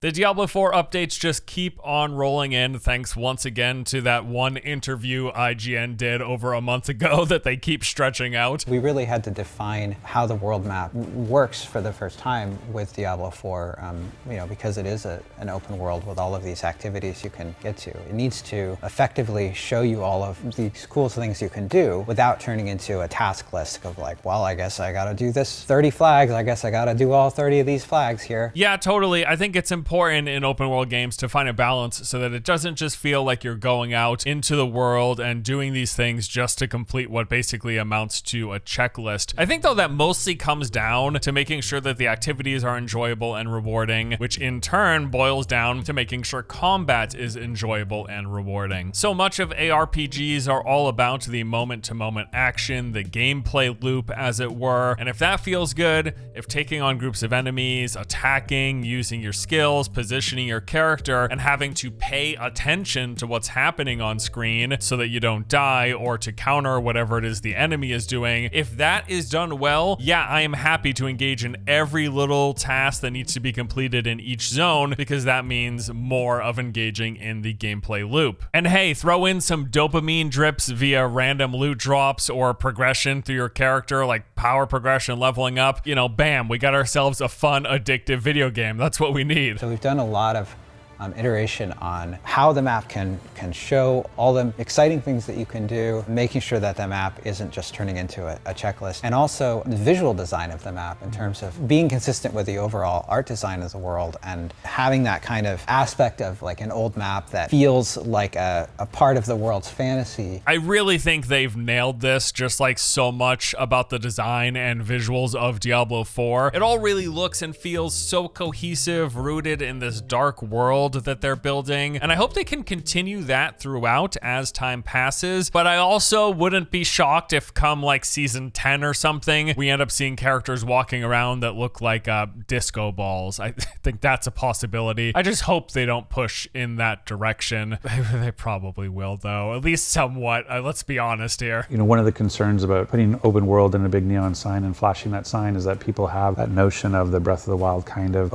The Diablo 4 updates just keep on rolling in, thanks once again to that one interview IGN did over a month ago that they keep stretching out. We really had to define how the world map works for the first time with Diablo 4, because it is an open world with all of these activities you can get to. It needs to effectively show you all of these cool things you can do without turning into a task list of like, well, I guess I gotta do this 30 flags, I guess I gotta do all 30 of these flags here. Yeah, totally. I think it's important in open world games to find a balance so that it doesn't just feel like you're going out into the world and doing these things just to complete what basically amounts to a checklist. I think though that mostly comes down to making sure that the activities are enjoyable and rewarding, which in turn boils down to making sure combat is enjoyable and rewarding. So much of ARPGs are all about the moment-to-moment action, the gameplay loop as it were, and if that feels good, if taking on groups of enemies, attacking, using your skills, positioning your character, and having to pay attention to what's happening on screen so that you don't die or to counter whatever it is the enemy is doing, if that is done well, yeah, I am happy to engage in every little task that needs to be completed in each zone because that means more of engaging in the gameplay loop. And hey, throw in some dopamine drips via random loot drops or progression through your character, like power progression, leveling up, bam, we got ourselves a fun, addictive video game. That's what we need. So we've done a lot of iteration on how the map can show all the exciting things that you can do, making sure that the map isn't just turning into a checklist, and also the visual design of the map in terms of being consistent with the overall art design of the world and having that kind of aspect of like an old map that feels like a part of the world's fantasy. I really think they've nailed this, just like so much about the design and visuals of Diablo 4. It all really looks and feels so cohesive, rooted in this dark world that they're building, and I hope they can continue that throughout as time passes, but I also wouldn't be shocked if come like season 10 or something, we end up seeing characters walking around that look like disco balls. I think that's a possibility. I just hope they don't push in that direction. They probably will though, at least somewhat. Let's be honest here. One of the concerns about putting open world in a big neon sign and flashing that sign is that people have that notion of the Breath of the Wild kind of,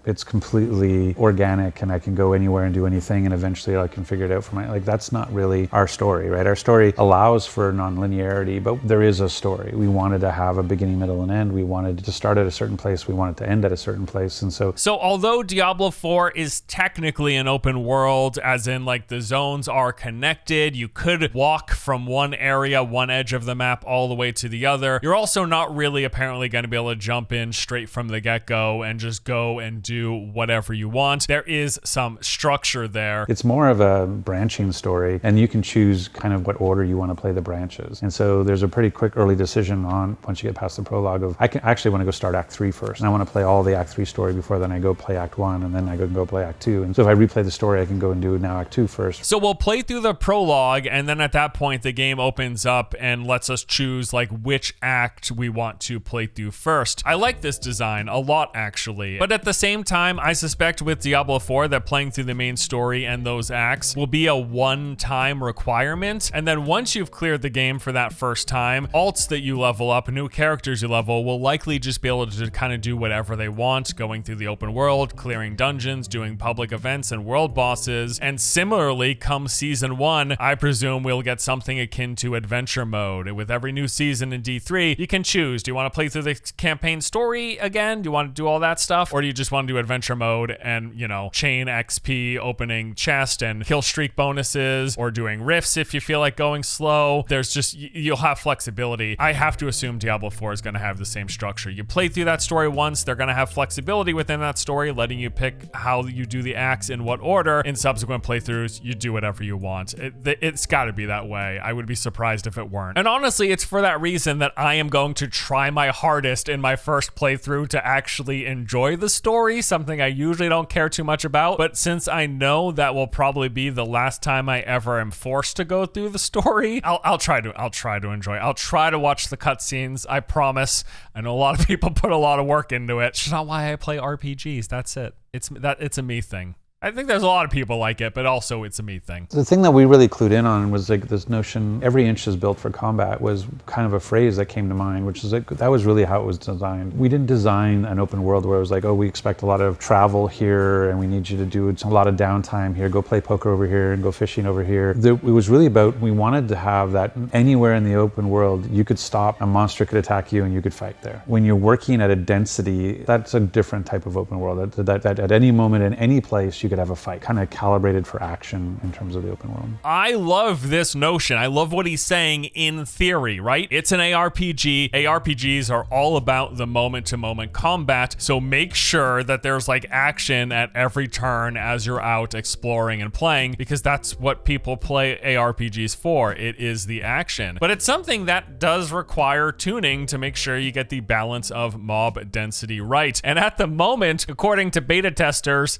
it's completely organic and I can go anywhere and do anything and eventually I can figure it out for that's not really our story, right? Our story allows for non-linearity, but there is a story. We wanted to have a beginning, middle, and end. We wanted to start at a certain place. We wanted to end at a certain place. And so although Diablo 4 is technically an open world, as in like the zones are connected, you could walk from one area, one edge of the map all the way to the other. You're also not really apparently going to be able to jump in straight from the get-go and just go and do whatever you want. There is some structure there. It's more of a branching story, and you can choose kind of what order you want to play the branches. And so there's a pretty quick early decision on, once you get past the prologue, of I actually want to go start Act 3 first. And I want to play all the Act 3 story before then I go play Act 1, and then I go play Act 2. And so if I replay the story, I can go and do now Act 2 first. So we'll play through the prologue, and then at that point, the game opens up and lets us choose like which act we want to play through first. I like this design a lot, actually. But at the same time, I suspect with Diablo 4 that playing through the main story and those acts will be a one-time requirement, and then once you've cleared the game for that first time, alts that you level up, new characters you level, will likely just be able to kind of do whatever they want, going through the open world, clearing dungeons, doing public events and world bosses. And similarly, come season 1, I presume we'll get something akin to adventure mode. With every new season in D3, you can choose, do you want to play through the campaign story again? Do you want to do all that stuff? Or do you just want to do adventure mode and, chain XP, opening chest and kill streak bonuses, or doing rifts if you feel like going slow? You'll have flexibility. I have to assume Diablo 4 is going to have the same structure. You play through that story once, they're going to have flexibility within that story, letting you pick how you do the acts in what order. In subsequent playthroughs, you do whatever you want. It's got to be that way. I would be surprised if it weren't. And honestly, it's for that reason that I am going to try my hardest in my first playthrough to actually enjoy the story, something I usually don't care too much about. But since I know that will probably be the last time I ever am forced to go through the story, I'll try to enjoy it. I'll try to watch the cutscenes. I promise. I know a lot of people put a lot of work into it. It's not why I play RPGs. That's it. It's a me thing. I think there's a lot of people like it, but also it's a me thing. The thing that we really clued in on was like this notion, every inch is built for combat, was kind of a phrase that came to mind, which is like, that was really how it was designed. We didn't design an open world where it was like, oh, we expect a lot of travel here and we need you to do a lot of downtime here, go play poker over here and go fishing over here. It was really about, we wanted to have that anywhere in the open world, you could stop, a monster could attack you and you could fight there. When you're working at a density, that's a different type of open world. That at any moment in any place you could have a fight, kind of calibrated for action in terms of the open world. I love this notion. I love what he's saying in theory, right? It's an ARPG. ARPGs are all about the moment-to-moment combat, so make sure that there's like action at every turn as you're out exploring and playing, because that's what people play ARPGs for. It is the action. But it's something that does require tuning to make sure you get the balance of mob density right. And at the moment, according to beta testers,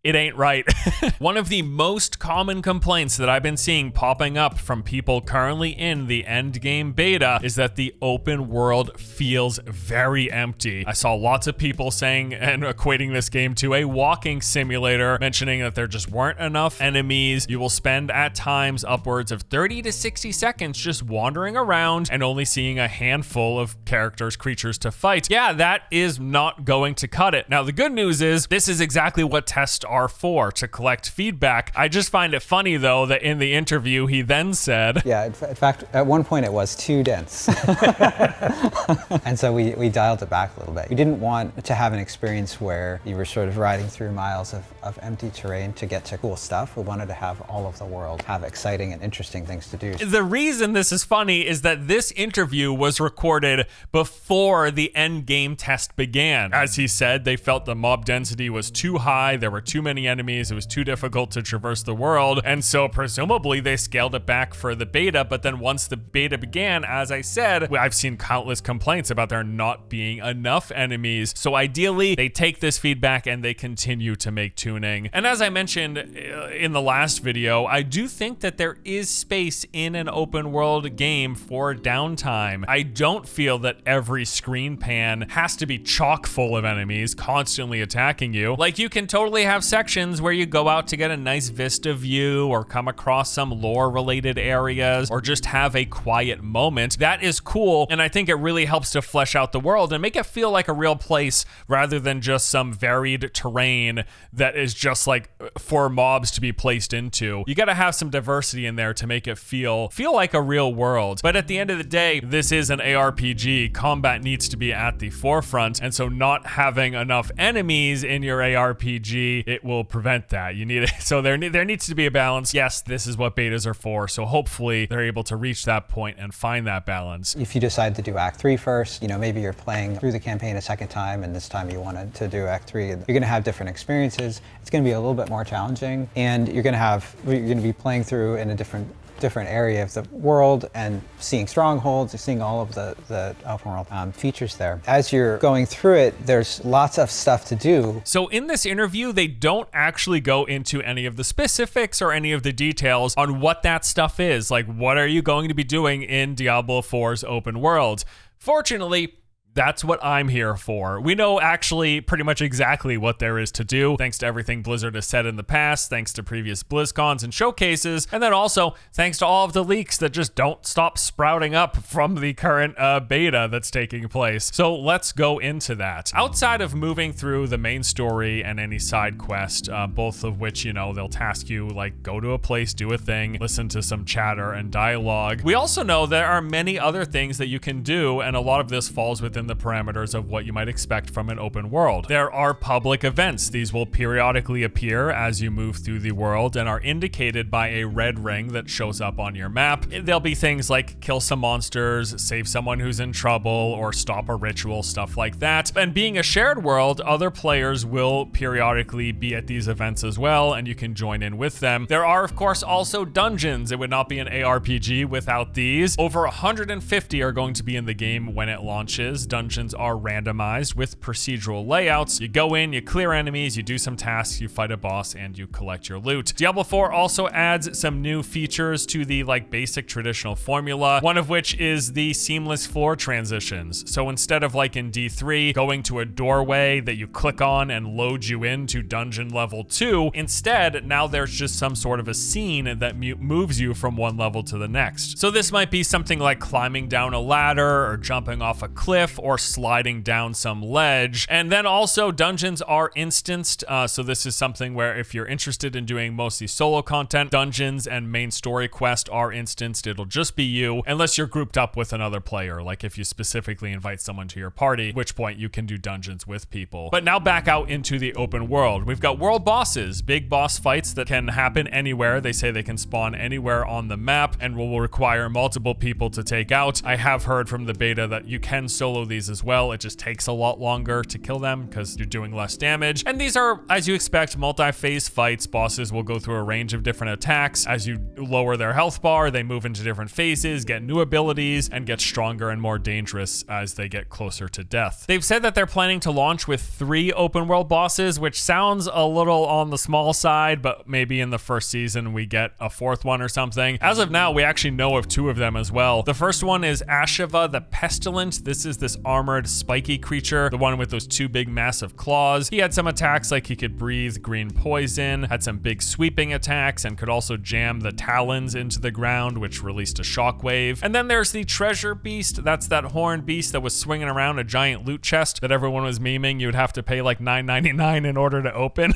it ain't right. One of the most common complaints that I've been seeing popping up from people currently in the endgame beta is that the open world feels very empty. I saw lots of people saying and equating this game to a walking simulator, mentioning that there just weren't enough enemies. You will spend at times upwards of 30 to 60 seconds just wandering around and only seeing a handful of characters, creatures to fight. Yeah, that is not going to cut it. Now, the good news is this is exactly what tests are for, to collect feedback. I just find it funny though that in the interview he then said, yeah, in fact at one point it was too dense. And so we dialed it back a little bit. We didn't want to have an experience where you were sort of riding through miles of empty terrain to get to cool stuff. We wanted to have all of the world have exciting and interesting things to do. The reason this is funny is that this interview was recorded before the end game test began. As he said, they felt the mob density was too high, there were too many enemies, it was too difficult to traverse the world, and so presumably they scaled it back for the beta. But then once the beta began, as I said, I've seen countless complaints about there not being enough enemies. So ideally, they take this feedback and they continue to make tuning. And as I mentioned in the last video, I do think that there is space in an open world game for downtime. I don't feel that every screen pan has to be chock full of enemies constantly attacking you. Like, you can totally have sections where you go out to get a nice vista view or come across some lore related areas or just have a quiet moment. That is cool, and I think it really helps to flesh out the world and make it feel like a real place rather than just some varied terrain that is just like for mobs to be placed into. You gotta have some diversity in there to make it feel like a real world. But at the end of the day, this is an ARPG. Combat needs to be at the forefront, and so not having enough enemies in your ARPG, it will prevent that. You need it. So there needs to be a balance. Yes, this is what betas are for. So hopefully they're able to reach that point and find that balance. If you decide to do Act 3 first, maybe you're playing through the campaign a second time and this time you wanted to do Act 3, you're going to have different experiences. It's going to be a little bit more challenging, and you're going to be playing through in a different area of the world and seeing strongholds, seeing all of the open world features there. As you're going through it, there's lots of stuff to do. So in this interview, they don't actually go into any of the specifics or any of the details on what that stuff is. Like, what are you going to be doing in Diablo 4's open world? Fortunately, that's what I'm here for. We know actually pretty much exactly what there is to do, thanks to everything Blizzard has said in the past, thanks to previous BlizzCons and showcases, and then also thanks to all of the leaks that just don't stop sprouting up from the current beta that's taking place. So let's go into that. Outside of moving through the main story and any side quest, both of which, they'll task you, like, go to a place, do a thing, listen to some chatter and dialogue. We also know there are many other things that you can do, and a lot of this falls within the parameters of what you might expect from an open world. There are public events. These will periodically appear as you move through the world and are indicated by a red ring that shows up on your map. There'll be things like kill some monsters, save someone who's in trouble, or stop a ritual, stuff like that. And being a shared world, other players will periodically be at these events as well, and you can join in with them. There are, of course, also dungeons. It would not be an ARPG without these. Over 150 are going to be in the game when it launches. dungeons are randomized with procedural layouts. You go in, you clear enemies, you do some tasks, you fight a boss, and you collect your loot. Diablo 4 also adds some new features to the basic traditional formula, one of which is the seamless floor transitions. So instead of like in D3 going to a doorway that you click on and loads you into dungeon level 2, instead now there's just some sort of a scene that moves you from one level to the next. So this might be something like climbing down a ladder or jumping off a cliff or sliding down some ledge. And then also dungeons are instanced. So this is something where if you're interested in doing mostly solo content, dungeons and main story quest are instanced. It'll just be you unless you're grouped up with another player. Like if you specifically invite someone to your party, at which point you can do dungeons with people. But now back out into the open world. We've got world bosses, big boss fights that can happen anywhere. They say they can spawn anywhere on the map and will require multiple people to take out. I have heard from the beta that you can solo these as well. It just takes a lot longer to kill them because you're doing less damage. And these are, as you expect, multi-phase fights. Bosses will go through a range of different attacks. As you lower their health bar, they move into different phases, get new abilities, and get stronger and more dangerous as they get closer to death. They've said that they're planning to launch with 3 open world bosses, which sounds a little on the small side, but maybe in the first season we get a 4th one or something. As of now, we actually know of 2 of them as well. The first one is Asheva the Pestilent. This is this armored spiky creature, the one with those 2 big massive claws. He had some attacks like he could breathe green poison, had some big sweeping attacks, and could also jam the talons into the ground, which released a shockwave. And then there's the treasure beast. That's that horned beast that was swinging around a giant loot chest that everyone was memeing. You would have to pay like $9.99 in order to open.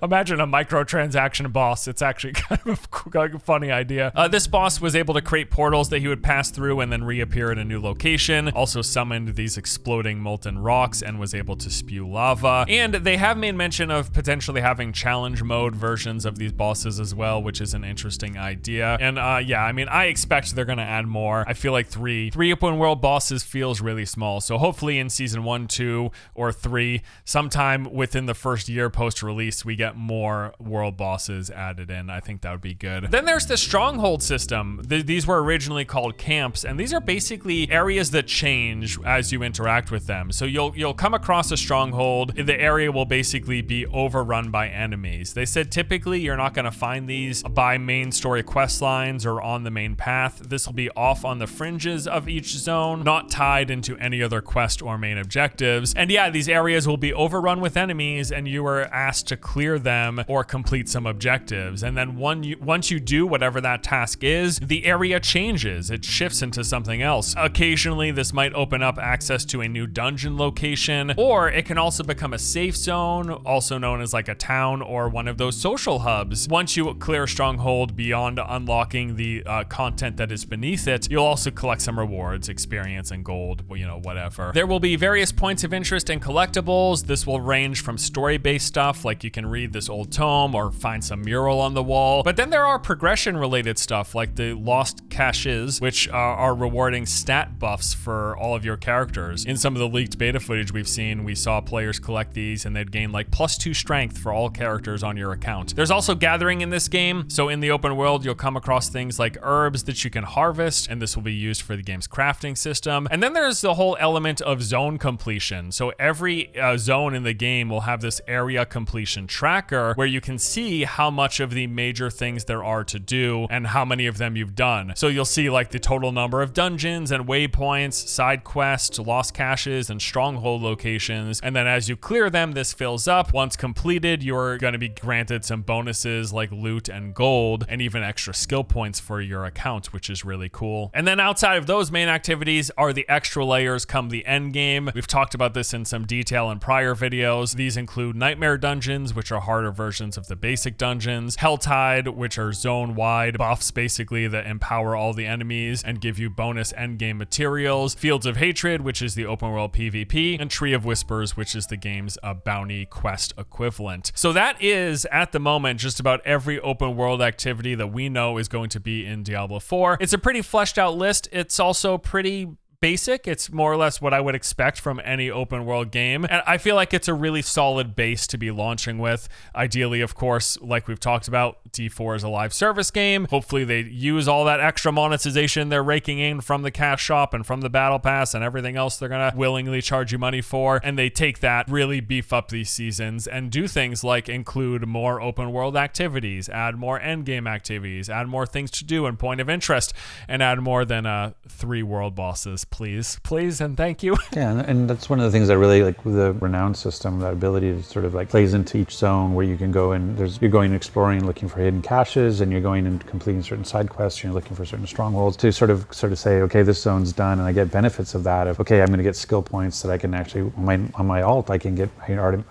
Imagine a microtransaction boss. It's actually kind of a funny idea. This boss was able to create portals that he would pass through and then reappear in a new location. Also summoned these exploding molten rocks and was able to spew lava. And they have made mention of potentially having challenge mode versions of these bosses as well, which is an interesting idea. And yeah, I mean, I expect they're gonna add more. I feel like three open world bosses feels really small. So hopefully in season 1, 2, or 3, sometime within the first year post-release, we get more world bosses added in. I think that would be good. Then there's the stronghold system. These were originally called camps, and these are basically areas that change as you interact with them. So you'll come across a stronghold. The area will basically be overrun by enemies. They said typically you're not gonna find these by main story quest lines or on the main path. This will be off on the fringes of each zone, not tied into any other quest or main objectives. And yeah, these areas will be overrun with enemies, and you are asked to clear them or complete some objectives. And then once you do whatever that task is, the area changes. It shifts into something else. Occasionally, this might open up access to a new dungeon location, or it can also become a safe zone, also known as like a town or one of those social hubs. Once you clear a stronghold beyond unlocking the content that is beneath it, you'll also collect some rewards, experience and gold, you know, whatever. There will be various points of interest and collectibles. This will range from story-based stuff, like you can read this old tome or find some mural on the wall. But then there are progression-related stuff, like the lost caches, which are rewarding stat buffs for all of your characters. In some of the leaked beta footage we've seen, we saw players collect these and they'd gain like +2 strength for all characters on your account. There's also gathering in this game. So in the open world, you'll come across things like herbs that you can harvest, and this will be used for the game's crafting system. And then there's the whole element of zone completion. So every zone in the game will have this area completion tracker where you can see how much of the major things there are to do and how many of them you've done. So you'll see like the total number of dungeons and waypoints, side quests, lost caches, and stronghold locations. And then as you clear them, this fills up. Once completed, you're going to be granted some bonuses like loot and gold, and even extra skill points for your account, which is really cool. And then outside of those main activities are the extra layers come the end game. We've talked about this in some detail in prior videos. These include nightmare dungeons, which are harder versions of the basic dungeons, Helltide, which are zone-wide buffs basically that empower all the enemies and give you bonus endgame materials, Fields of Hatred, which is the open world PvP, and Tree of Whispers, which is the game's bounty quest equivalent. So that is, at the moment, just about every open world activity that we know is going to be in Diablo 4. It's a pretty fleshed out list. It's also pretty basic. It's more or less what I would expect from any open world game. And I feel like it's a really solid base to be launching with. Ideally, of course, like we've talked about, D4 is a live service game. Hopefully they use all that extra monetization they're raking in from the cash shop and from the battle pass and everything else they're going to willingly charge you money for. And they take that, really beef up these seasons and do things like include more open world activities, add more end game activities, add more things to do and point of interest, and add more than 3 world bosses. Please, and thank you. Yeah, and that's one of the things I really like with the renown system, that ability to sort of like plays into each zone where you can go and you're going exploring, looking for hidden caches, and you're going and completing certain side quests, and you're looking for certain strongholds to sort of say, okay, this zone's done, and I get benefits of that. Of okay, I'm going to get skill points that I can actually on my alt I can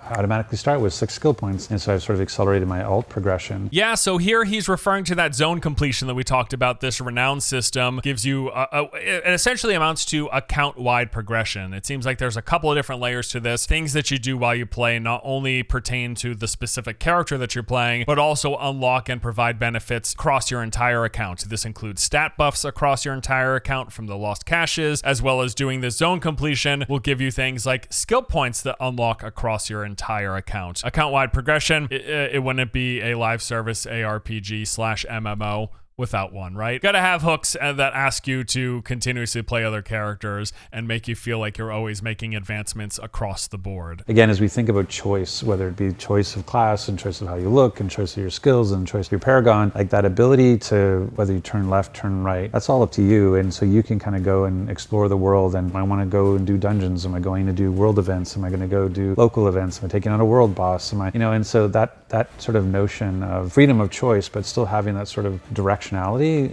automatically start with 6 skill points, and so I've sort of accelerated my alt progression. Yeah, so here he's referring to that zone completion that we talked about. This renown system gives you it essentially amounts to account-wide progression. It seems like there's a couple of different layers to this. Things that you do while you play not only pertain to the specific character that you're playing, but also unlock and provide benefits across your entire account. This includes stat buffs across your entire account from the lost caches, as well as doing the zone completion will give you things like skill points that unlock across your entire account. Account-wide progression, it wouldn't be a live service ARPG/MMO without one, right? Gotta have hooks that ask you to continuously play other characters and make you feel like you're always making advancements across the board. Again, as we think about choice, whether it be choice of class and choice of how you look and choice of your skills and choice of your paragon, like that ability to, whether you turn left, turn right, that's all up to you. And so you can kind of go and explore the world, and I want to go and do dungeons. Am I going to do world events? Am I going to go do local events? Am I taking on a world boss? Am I, and so that sort of notion of freedom of choice, but still having that sort of directionality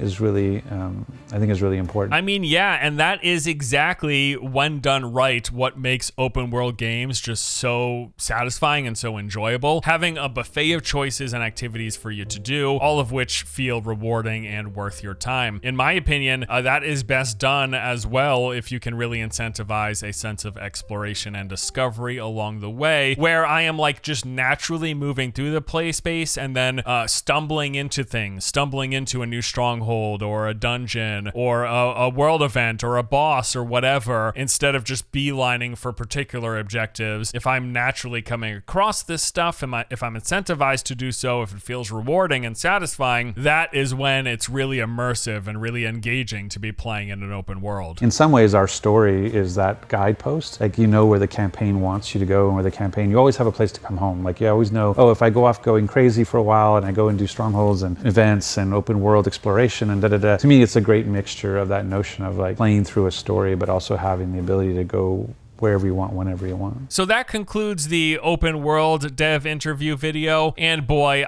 is really, I think is really important. I mean, yeah, and that is exactly, when done right, what makes open world games just so satisfying and so enjoyable. Having a buffet of choices and activities for you to do, all of which feel rewarding and worth your time. In my opinion, that is best done as well if you can really incentivize a sense of exploration and discovery along the way, where I am like just naturally moving through the play space and then stumbling into things, stumbling into a new stronghold or a dungeon or a world event or a boss or whatever, instead of just beelining for particular objectives. If I'm naturally coming across this stuff, if I'm incentivized to do so, if it feels rewarding and satisfying, that is when it's really immersive and really engaging to be playing in an open world. In some ways, our story is that guidepost. Like, where the campaign wants you to go, and where the campaign, you always have a place to come home. Like, you always know, if I go off going crazy for a while and I go and do strongholds and events and open world exploration and to me, it's a great mixture of that notion of like playing through a story, but also having the ability to go wherever you want, whenever you want. So that concludes the open world dev interview video. And boy,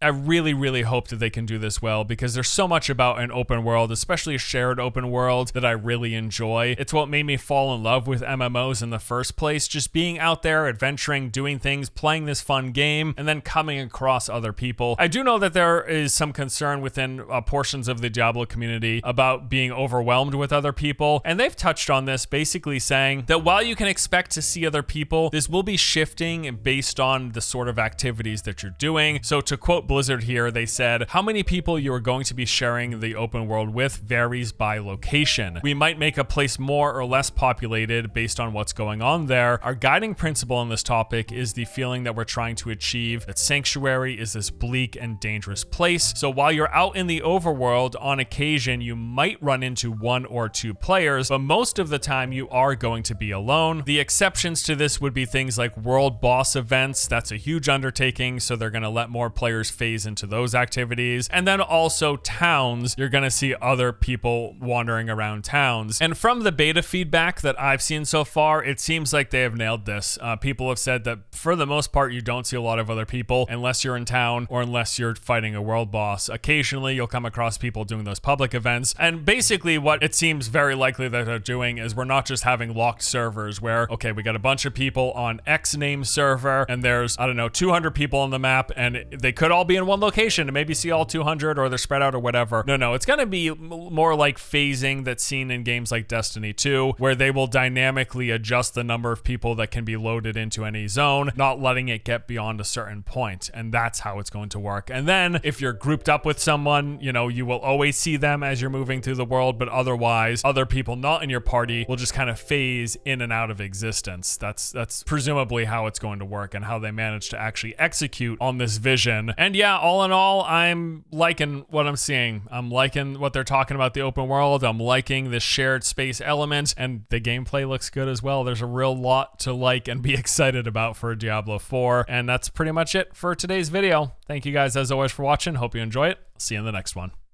I really, really hope that they can do this well, because there's so much about an open world, especially a shared open world, that I really enjoy. It's what made me fall in love with MMOs in the first place, just being out there, adventuring, doing things, playing this fun game, and then coming across other people. I do know that there is some concern within portions of the Diablo community about being overwhelmed with other people, and they've touched on this, basically saying that while you can expect to see other people, this will be shifting based on the sort of activities that you're doing. So to quote Blizzard here, they said, how many people you are going to be sharing the open world with varies by location. We might make a place more or less populated based on what's going on there. Our guiding principle on this topic is the feeling that we're trying to achieve, that Sanctuary is this bleak and dangerous place. So while you're out in the overworld, on occasion you might run into 1 or 2 players, but most of the time you are going to be alone. The exceptions to this would be things like world boss events. That's a huge undertaking, so they're going to let more players phase into those activities. And then also towns, you're gonna see other people wandering around towns. And from the beta feedback that I've seen so far, it seems like they have nailed this. People have said that for the most part, you don't see a lot of other people unless you're in town or unless you're fighting a world boss. Occasionally, you'll come across people doing those public events. And basically what it seems very likely that they're doing is we're not just having locked servers where, okay, we got a bunch of people on X name server and there's, 200 people on the map, and they could all all be in one location and maybe see all 200, or they're spread out or whatever. No, it's going to be more like phasing that's seen in games like Destiny 2, where they will dynamically adjust the number of people that can be loaded into any zone, not letting it get beyond a certain point. And that's how it's going to work. And then if you're grouped up with someone, you know, you will always see them as you're moving through the world, but otherwise other people not in your party will just kind of phase in and out of existence. That's presumably how it's going to work and how they manage to actually execute on this vision. And yeah, all in all, I'm liking what I'm seeing. I'm liking what they're talking about the open world. I'm liking the shared space element, and the gameplay looks good as well. There's a real lot to like and be excited about for Diablo 4. And that's pretty much it for today's video. Thank you guys as always for watching. Hope you enjoy it. See you in the next one.